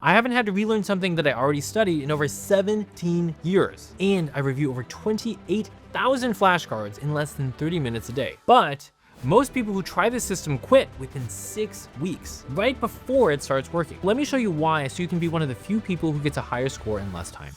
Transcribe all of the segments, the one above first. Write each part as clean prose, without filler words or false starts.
I haven't had to relearn something that I already studied in over 17 years. And I review over 28,000 flashcards in less than 30 minutes a day. But most people who try this system quit within 6 weeks, right before it starts working. Let me show you why, so you can be one of the few people who gets a higher score in less time.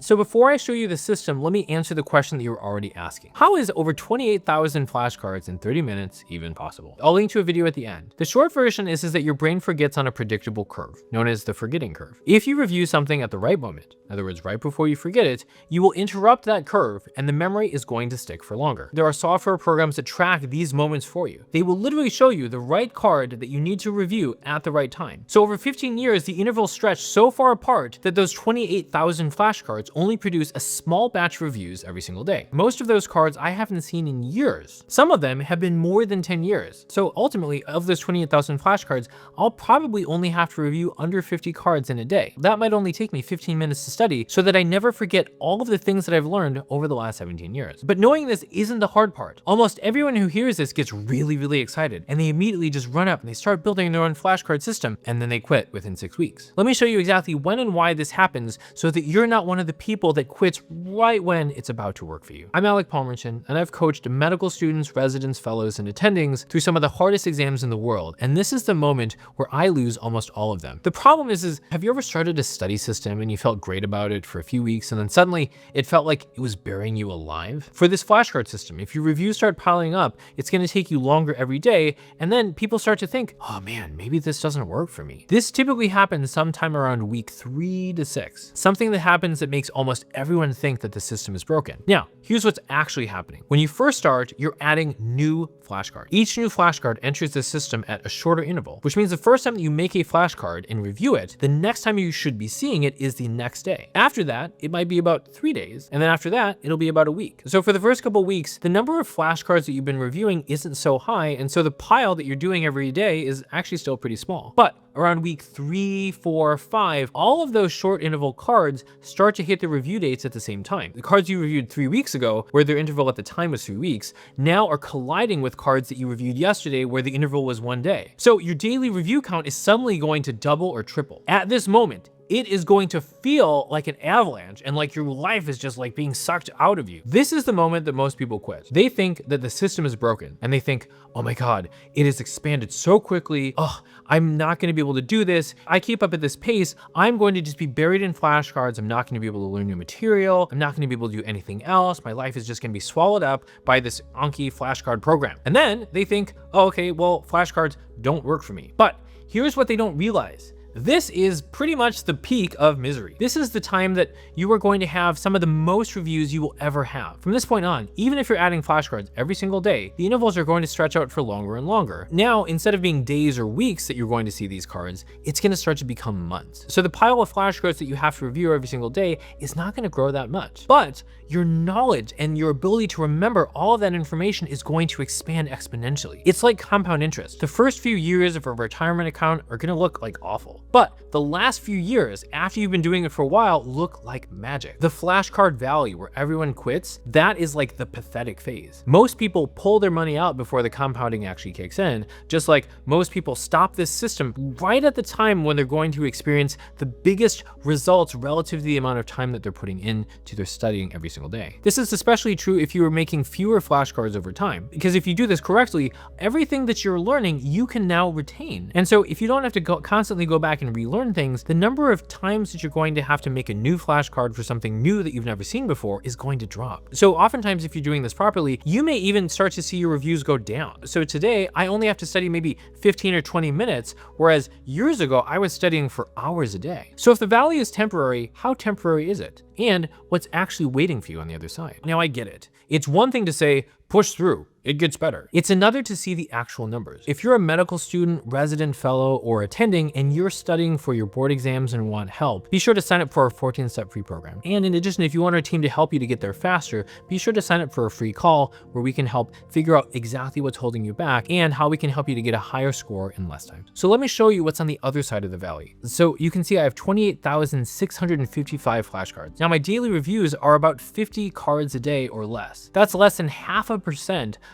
So before I show you the system, let me answer the question that you were already asking. How is over 28,000 flashcards in 30 minutes even possible? I'll link to a video at the end. The short version is that your brain forgets on a predictable curve, known as the forgetting curve. If you review something at the right moment, in other words, right before you forget it, you will interrupt that curve and the memory is going to stick for longer. There are software programs that track these moments for you. They will literally show you the right card that you need to review at the right time. So over 15 years, the intervals stretched so far apart that those 28,000 flashcards only produce a small batch of reviews every single day. Most of those cards I haven't seen in years. Some of them have been more than 10 years. So ultimately, of those 28,000 flashcards, I'll probably only have to review under 50 cards in a day. That might only take me 15 minutes to study so that I never forget all of the things that I've learned over the last 17 years. But knowing this isn't the hard part. Almost everyone who hears this gets really, really excited, and they immediately just run up and they start building their own flashcard system, and then they quit within 6 weeks. Let me show you exactly when and why this happens so that you're not one of the people that quits right when it's about to work for you. I'm Alec Palmerton, and I've coached medical students, residents, fellows, and attendings through some of the hardest exams in the world, and this is the moment where I lose almost all of them. The problem is have you ever started a study system and you felt great about it for a few weeks, and then suddenly it felt like it was burying you alive? For this flashcard system, if your reviews start piling up, it's going to take you longer every day, and then people start to think, oh man, maybe this doesn't work for me. This typically happens sometime around week 3 to 6. Something that happens that makes almost everyone think that the system is broken. Now, here's what's actually happening. When you first start, you're adding new flashcards. Each new flashcard enters the system at a shorter interval, which means the first time that you make a flashcard and review it, the next time you should be seeing it is the next day. After that, it might be about 3 days, and then after that, it'll be about a week. So for the first couple weeks, the number of flashcards that you've been reviewing isn't so high, and so the pile that you're doing every day is actually still pretty small. But around week 3, 4, 5, all of those short interval cards start to hit the review dates at the same time. The cards you reviewed 3 weeks ago, where their interval at the time was 3 weeks, now are colliding with cards that you reviewed yesterday where the interval was 1 day. So your daily review count is suddenly going to double or triple. At this moment, it is going to feel like an avalanche and like your life is just like being sucked out of you. This is the moment that most people quit. They think that the system is broken and they think, oh my God, it has expanded so quickly. Oh, I'm not gonna be able to do this. I keep up at this pace, I'm going to just be buried in flashcards. I'm not gonna be able to learn new material. I'm not gonna be able to do anything else. My life is just gonna be swallowed up by this Anki flashcard program. And then they think, oh, okay, well, flashcards don't work for me. But here's what they don't realize. This is pretty much the peak of misery. This is the time that you are going to have some of the most reviews you will ever have. From this point on, even if you're adding flashcards every single day, the intervals are going to stretch out for longer and longer. Now, instead of being days or weeks that you're going to see these cards, it's going to start to become months. So the pile of flashcards that you have to review every single day is not going to grow that much. But your knowledge and your ability to remember all of that information is going to expand exponentially. It's like compound interest. The first few years of a retirement account are going to look like awful. But the last few years, after you've been doing it for a while, look like magic. The flashcard valley where everyone quits, that is like the pathetic phase. Most people pull their money out before the compounding actually kicks in, just like most people stop this system right at the time when they're going to experience the biggest results relative to the amount of time that they're putting into their studying every single day. This is especially true if you are making fewer flashcards over time, because if you do this correctly, everything that you're learning, you can now retain. And so if you don't have to constantly go back and relearn things, the number of times that you're going to have to make a new flashcard for something new that you've never seen before is going to drop. So oftentimes, if you're doing this properly, you may even start to see your reviews go down. So today, I only have to study maybe 15 or 20 minutes, whereas years ago, I was studying for hours a day. So if the valley is temporary, how temporary is it? And what's actually waiting for you on the other side? Now, I get it. It's one thing to say, push through, it gets better. It's another to see the actual numbers. If you're a medical student, resident, fellow, or attending, and you're studying for your board exams and want help, be sure to sign up for our 14-step free program. And in addition, if you want our team to help you to get there faster, be sure to sign up for a free call where we can help figure out exactly what's holding you back and how we can help you to get a higher score in less time. So let me show you what's on the other side of the valley. So you can see I have 28,655 flashcards. Now my daily reviews are about 50 cards a day or less. That's less than 0.5%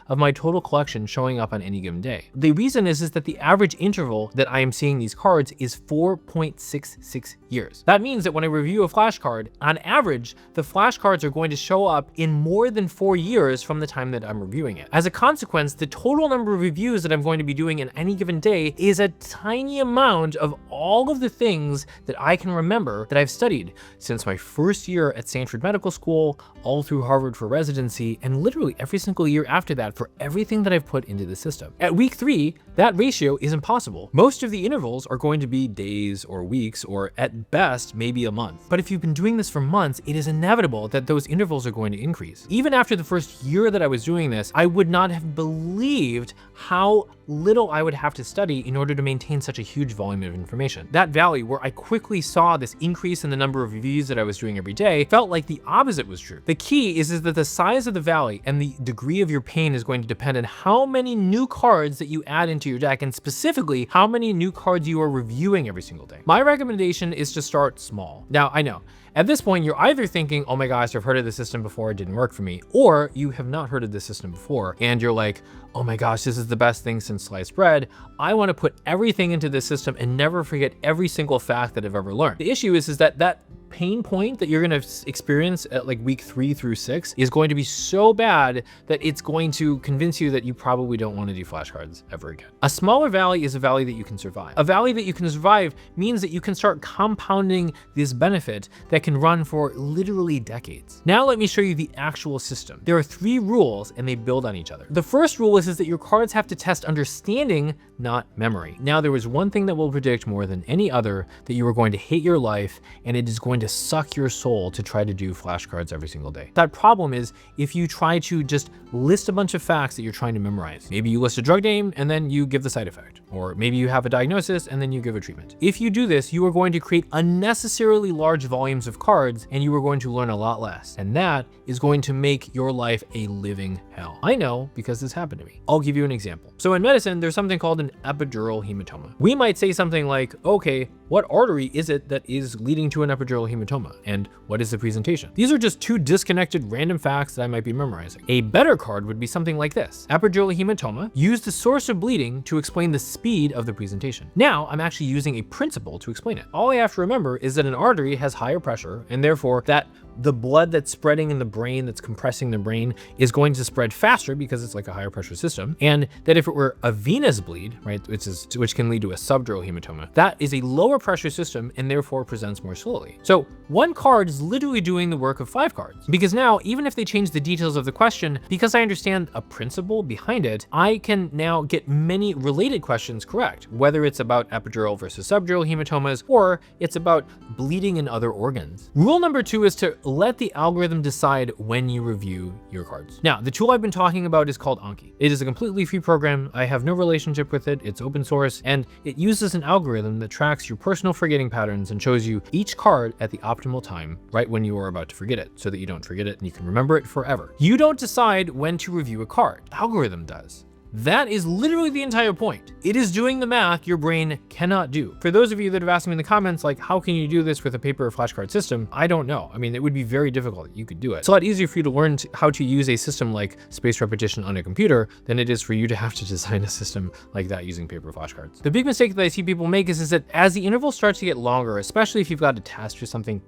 of my total collection showing up on any given day. The reason is that the average interval that I am seeing these cards is 4.66 years. That means that when I review a flashcard, on average, the flashcards are going to show up in more than 4 years from the time that I'm reviewing it. As a consequence, the total number of reviews that I'm going to be doing in any given day is a tiny amount of all of the things that I can remember that I've studied since my first year at Stanford Medical School, all through Harvard for residency, and literally every single year after that for everything that I've put into the system. At week 3, that ratio is impossible. Most of the intervals are going to be days or weeks, or at best, maybe a month. But if you've been doing this for months, it is inevitable that those intervals are going to increase. Even after the first year that I was doing this, I would not have believed how little I would have to study in order to maintain such a huge volume of information. That valley where I quickly saw this increase in the number of reviews that I was doing every day felt like the opposite was true. The key is that the size of the valley and the degree of your pain is going to depend on how many new cards that you add into your deck, and specifically how many new cards you are reviewing every single day. My recommendation is to start small. Now, I know, at this point, you're either thinking, oh my gosh, I've heard of the system before, it didn't work for me, or you have not heard of this system before, and you're like, oh my gosh, this is the best thing since sliced bread. I want to put everything into this system and never forget every single fact that I've ever learned. The issue is that pain point that you're going to experience at like week 3 through 6 is going to be so bad that it's going to convince you that you probably don't want to do flashcards ever again. A smaller valley is a valley that you can survive. A valley that you can survive means that you can start compounding this benefit that can run for literally decades. Now let me show you the actual system. There are 3 rules and they build on each other. The first rule is that your cards have to test understanding, not memory. Now there is one thing that will predict more than any other that you are going to hate your life, and it is going to suck your soul to try to do flashcards every single day. That problem is if you try to just list a bunch of facts that you're trying to memorize. Maybe you list a drug name and then you give the side effect, or maybe you have a diagnosis and then you give a treatment. If you do this, you are going to create unnecessarily large volumes of cards and you are going to learn a lot less. And that is going to make your life a living hell. I know because this happened to me. I'll give you an example. So in medicine, there's something called an epidural hematoma. We might say something like, okay, what artery is it that is leading to an epidural hematoma? And what is the presentation? These are just 2 disconnected random facts that I might be memorizing. A better card would be something like this. Epidural hematoma, use the source of bleeding to explain the speed of the presentation. Now I'm actually using a principle to explain it. All I have to remember is that an artery has higher pressure, and therefore that the blood that's spreading in the brain, that's compressing the brain, is going to spread faster because it's like a higher pressure system. And that if it were a venous bleed, right, which can lead to a subdural hematoma, that is a lower pressure system and therefore presents more slowly. So 1 card is literally doing the work of 5 cards, because now, even if they change the details of the question, because I understand a principle behind it, I can now get many related questions correct, whether it's about epidural versus subdural hematomas, or it's about bleeding in other organs. Rule number 2 is to let the algorithm decide when you review your cards. Now, the tool I've been talking about is called Anki. It is a completely free program. I have no relationship with it. It's open source, and it uses an algorithm that tracks your personal forgetting patterns and shows you each card at the optimal time, right when you are about to forget it, so that you don't forget it and you can remember it forever. You don't decide when to review a card. The algorithm does. That is literally the entire point. It is doing the math your brain cannot do. For those of you that have asked me in the comments, like, how can you do this with a paper or flashcard system? I don't know. I mean, it would be very difficult. You could do it. It's a lot easier for you to learn how to use a system like spaced repetition on a computer than it is for you to have to design a system like that using paper flashcards. The big mistake that I see people make is that as the interval starts to get longer, especially if you've got a test or something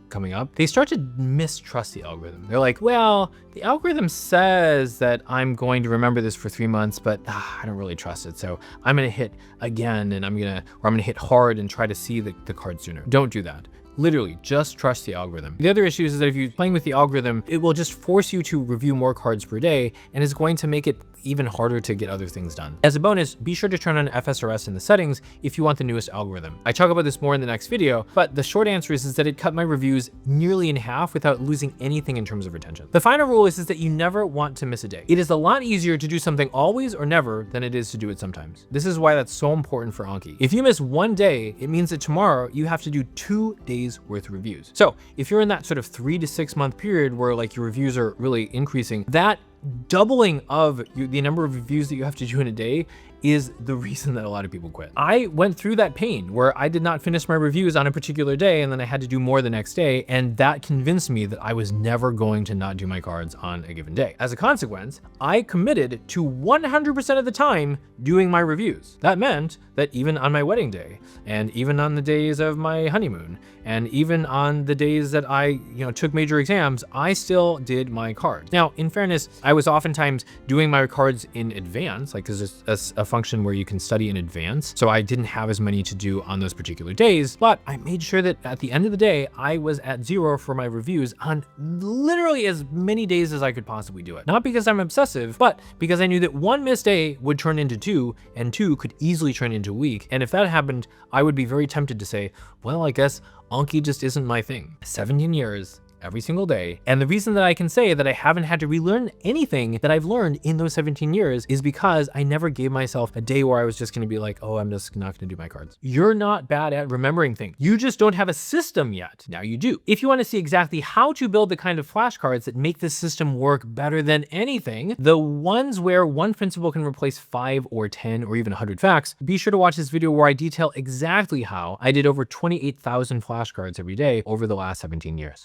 coming up, they start to mistrust the algorithm. They're like, well, the algorithm says that I'm going to remember this for 3 months, but I don't really trust it. So I'm going to hit again, and I'm going to hit hard and try to see the card sooner. Don't do that. Literally, just trust the algorithm. The other issue is that if you're playing with the algorithm, it will just force you to review more cards per day and is going to make it even harder to get other things done. As a bonus, be sure to turn on FSRS in the settings if you want the newest algorithm. I talk about this more in the next video, but the short answer is that it cut my reviews nearly in half without losing anything in terms of retention. The final rule is that you never want to miss a day. It is a lot easier to do something always or never than it is to do it sometimes. This is why that's so important for Anki. If you miss 1 day, it means that tomorrow you have to do 2 days worth of reviews. So if you're in that sort of 3 to 6 month period where like your reviews are really increasing, that doubling of the number of reviews that you have to do in a day is the reason that a lot of people quit. I went through that pain where I did not finish my reviews on a particular day and then I had to do more the next day, and that convinced me that I was never going to not do my cards on a given day. As a consequence, I committed to 100% of the time doing my reviews. That meant that even on my wedding day, and even on the days of my honeymoon, and even on the days that I took major exams, I still did my cards. Now, in fairness, I was oftentimes doing my cards in advance, like there's a function where you can study in advance. So I didn't have as many to do on those particular days, but I made sure that at the end of the day, I was at 0 for my reviews on literally as many days as I could possibly do it. Not because I'm obsessive, but because I knew that 1 missed day would turn into 2, and 2 could easily turn into a week. And if that happened, I would be very tempted to say, well, I guess Anki just isn't my thing. 17 years, every single day. And the reason that I can say that I haven't had to relearn anything that I've learned in those 17 years is because I never gave myself a day where I was just gonna be like, oh, I'm just not gonna do my cards. You're not bad at remembering things. You just don't have a system yet. Now you do. If you wanna see exactly how to build the kind of flashcards that make this system work better than anything, the ones where one principle can replace 5 or 10 or even 100 facts, be sure to watch this video where I detail exactly how I did over 28,000 flashcards every day over the last 17 years.